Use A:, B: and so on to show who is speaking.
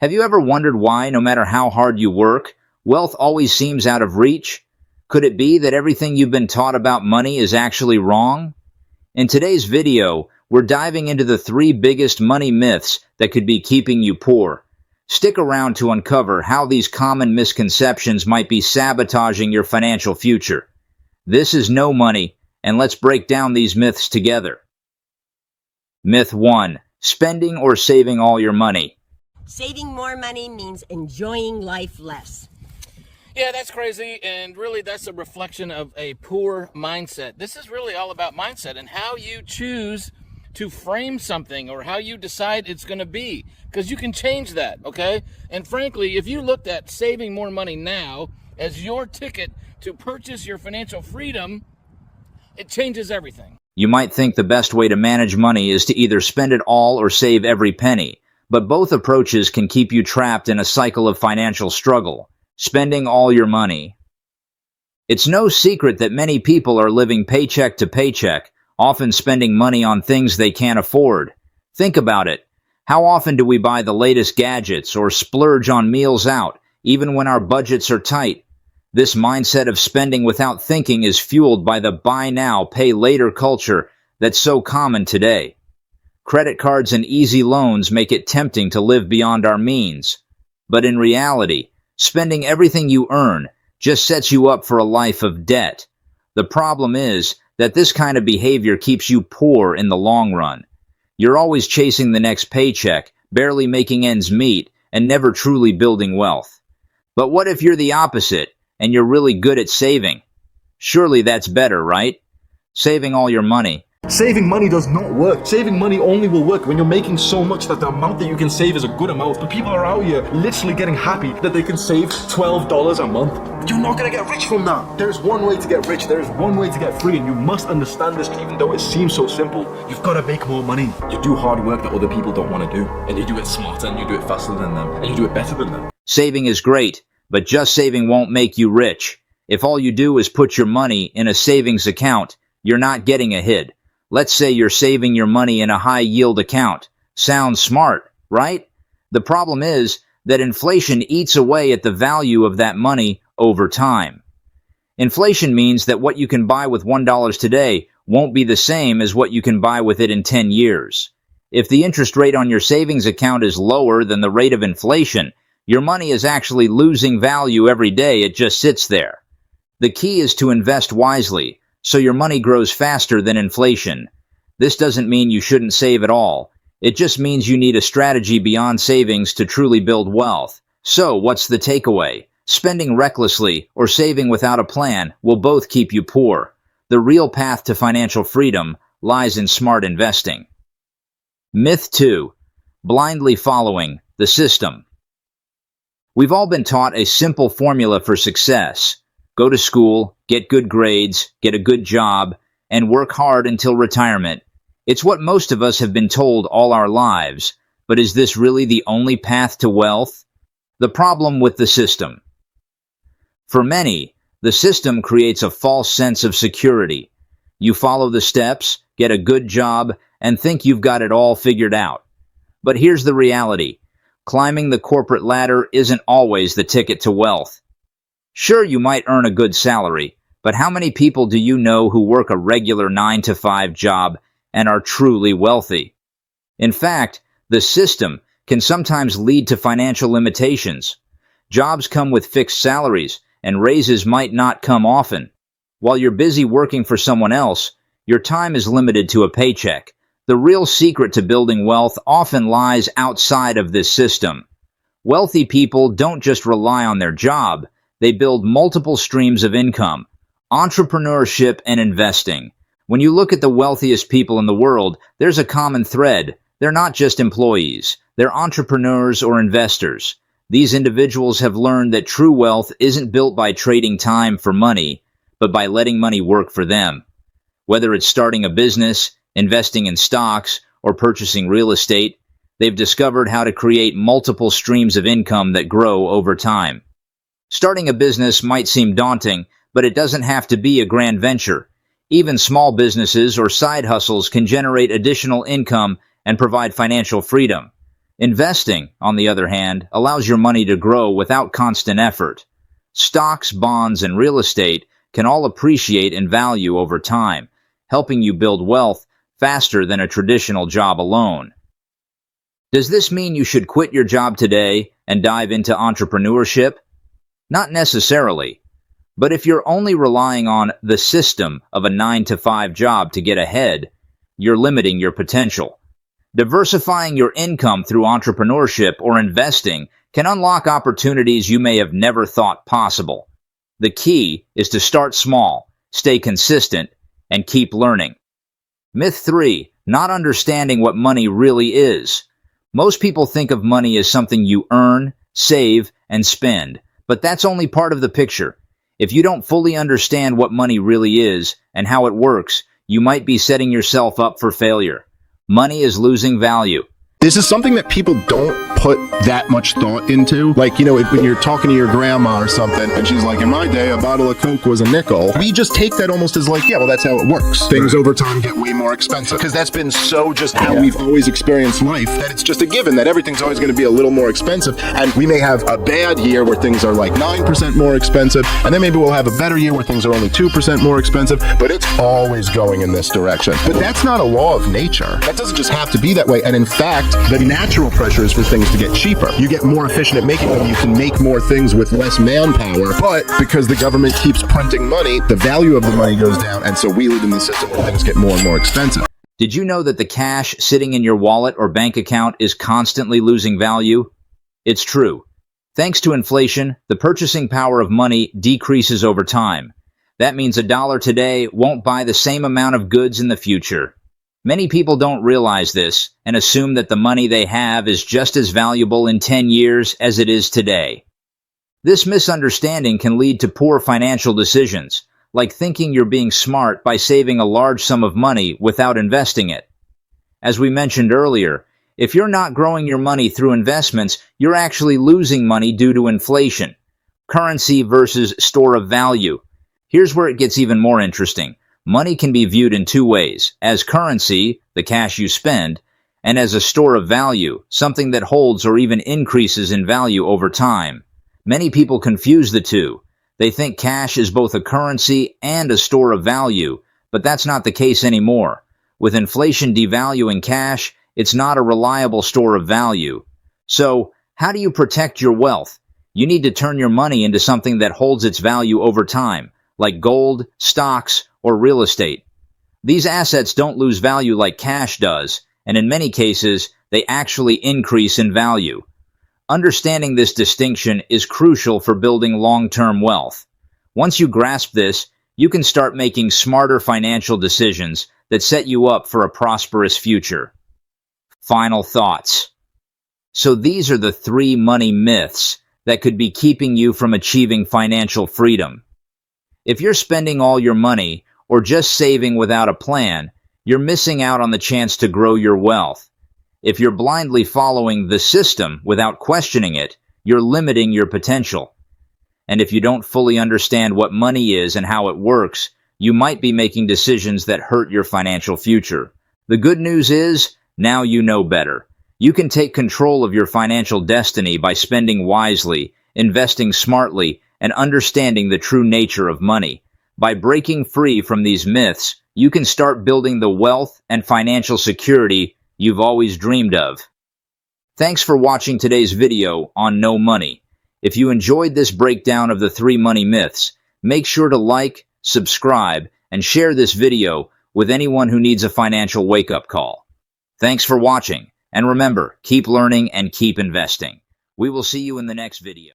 A: Have you ever wondered why, no matter how hard you work, wealth always seems out of reach? Could it be that everything you've been taught about money is actually wrong? In today's video, we're diving into the 3 biggest money myths that could be keeping you poor. Stick around to uncover how these common misconceptions might be sabotaging your financial future. This is No Money, and let's break down these myths together. Myth 1. Spending or saving all your money.
B: Saving more money means enjoying life less.
C: Yeah, that's crazy, and really that's a reflection of a poor mindset. This is really all about mindset and how you choose to frame something or how you decide it's going to be, because you can change that, okay? And frankly, if you looked at saving more money now as your ticket to purchase your financial freedom, it changes everything.
A: You might think the best way to manage money is to either spend it all or save every penny, but both approaches can keep you trapped in a cycle of financial struggle. Spending all your money. It's no secret that many people are living paycheck to paycheck, often spending money on things they can't afford. Think about it. How often do we buy the latest gadgets or splurge on meals out, even when our budgets are tight? This mindset of spending without thinking is fueled by the buy now, pay later culture that's so common today. Credit cards and easy loans make it tempting to live beyond our means. But in reality, spending everything you earn just sets you up for a life of debt. The problem is that this kind of behavior keeps you poor in the long run. You're always chasing the next paycheck, barely making ends meet, and never truly building wealth. But what if you're the opposite, and you're really good at saving? Surely that's better, right? Saving all your money.
D: Saving money does not work. Saving money only will work when you're making so much that the amount that you can save is a good amount. But people are out here literally getting happy that they can save $12 a month. You're not going to get rich from that. There's one way to get rich. There's one way to get free, and you must understand this. Even though it seems so simple, you've got to make more money. You do hard work that other people don't want to do, and you do it smarter, and you do it faster than them, and you do it better than them.
A: Saving is great, but just saving won't make you rich. If all you do is put your money in a savings account, you're not getting ahead. Let's say you're saving your money in a high-yield account. Sounds smart, right? The problem is that inflation eats away at the value of that money over time. Inflation means that what you can buy with $1 today won't be the same as what you can buy with it in 10 years. If the interest rate on your savings account is lower than the rate of inflation, your money is actually losing value every day it just sits there. The key is to invest wisely, so your money grows faster than inflation. This doesn't mean you shouldn't save at all. It just means you need a strategy beyond savings to truly build wealth. So, what's the takeaway? Spending recklessly or saving without a plan will both keep you poor. The real path to financial freedom lies in smart investing. Myth 2. Blindly following the system. We've all been taught a simple formula for success. Go to school, get good grades, get a good job, and work hard until retirement. It's what most of us have been told all our lives, but is this really the only path to wealth? The problem with the system. For many, the system creates a false sense of security. You follow the steps, get a good job, and think you've got it all figured out. But here's the reality. Climbing the corporate ladder isn't always the ticket to wealth. Sure, you might earn a good salary, but how many people do you know who work a regular 9-to-5 job and are truly wealthy? In fact, the system can sometimes lead to financial limitations. Jobs come with fixed salaries, and raises might not come often. While you're busy working for someone else, your time is limited to a paycheck. The real secret to building wealth often lies outside of this system. Wealthy people don't just rely on their job. They build multiple streams of income, entrepreneurship, and investing. When you look at the wealthiest people in the world, there's a common thread. They're not just employees. They're entrepreneurs or investors. These individuals have learned that true wealth isn't built by trading time for money, but by letting money work for them. Whether it's starting a business, investing in stocks, or purchasing real estate, they've discovered how to create multiple streams of income that grow over time. Starting a business might seem daunting, but it doesn't have to be a grand venture. Even small businesses or side hustles can generate additional income and provide financial freedom. Investing, on the other hand, allows your money to grow without constant effort. Stocks, bonds, and real estate can all appreciate in value over time, helping you build wealth faster than a traditional job alone. Does this mean you should quit your job today and dive into entrepreneurship? Not necessarily. But if you're only relying on the system of a 9-to-5 job to get ahead, you're limiting your potential. Diversifying your income through entrepreneurship or investing can unlock opportunities you may have never thought possible. The key is to start small, stay consistent, and keep learning. Myth 3. Not understanding what money really is. Most people think of money as something you earn, save, and spend, but that's only part of the picture. If you don't fully understand what money really is and how it works, you might be setting yourself up for failure. Money is losing value.
E: This is something that people don't put that much thought into. Like, you know, when you're talking to your grandma or something, and she's like, in my day, a bottle of Coke was a nickel. We just take that almost as like, yeah, well, that's how it works. Things over time get way more expensive. Because that's been so just how we've always experienced life, that it's just a given that everything's always going to be a little more expensive. And we may have a bad year where things are like 9% more expensive, and then maybe we'll have a better year where things are only 2% more expensive, but it's always going in this direction. But that's not a law of nature. That doesn't just have to be that way. And in fact, the natural pressure is for things to get cheaper. You get more efficient at making them, you can make more things with less manpower, but because the government keeps printing money, the value of the money goes down, and so we live in the system where things get more and more expensive.
A: Did you know that the cash sitting in your wallet or bank account is constantly losing value? It's true. Thanks to inflation, the purchasing power of money decreases over time. That means $1 today won't buy the same amount of goods in the future. Many people don't realize this and assume that the money they have is just as valuable in 10 years as it is today. This misunderstanding can lead to poor financial decisions, like thinking you're being smart by saving a large sum of money without investing it. As we mentioned earlier, if you're not growing your money through investments, you're actually losing money due to inflation. Currency versus store of value. Here's where it gets even more interesting. Money can be viewed in two ways, as currency, the cash you spend, and as a store of value, something that holds or even increases in value over time. Many people confuse the two. They think cash is both a currency and a store of value, but that's not the case anymore. With inflation devaluing cash, it's not a reliable store of value. So, how do you protect your wealth? You need to turn your money into something that holds its value over time, like gold, stocks, or real estate. These assets don't lose value like cash does, and in many cases, they actually increase in value. Understanding this distinction is crucial for building long-term wealth. Once you grasp this, you can start making smarter financial decisions that set you up for a prosperous future. Final thoughts. So these are the 3 money myths that could be keeping you from achieving financial freedom. If you're spending all your money or just saving without a plan, you're missing out on the chance to grow your wealth. If you're blindly following the system without questioning it, you're limiting your potential. And if you don't fully understand what money is and how it works, you might be making decisions that hurt your financial future. The good news is, now you know better. You can take control of your financial destiny by spending wisely, investing smartly, and understanding the true nature of money. By breaking free from these myths, you can start building the wealth and financial security you've always dreamed of. Thanks for watching today's video on No Money. If you enjoyed this breakdown of the 3 money myths, make sure to like, subscribe, and share this video with anyone who needs a financial wake-up call. Thanks for watching, and remember, keep learning and keep investing. We will see you in the next video.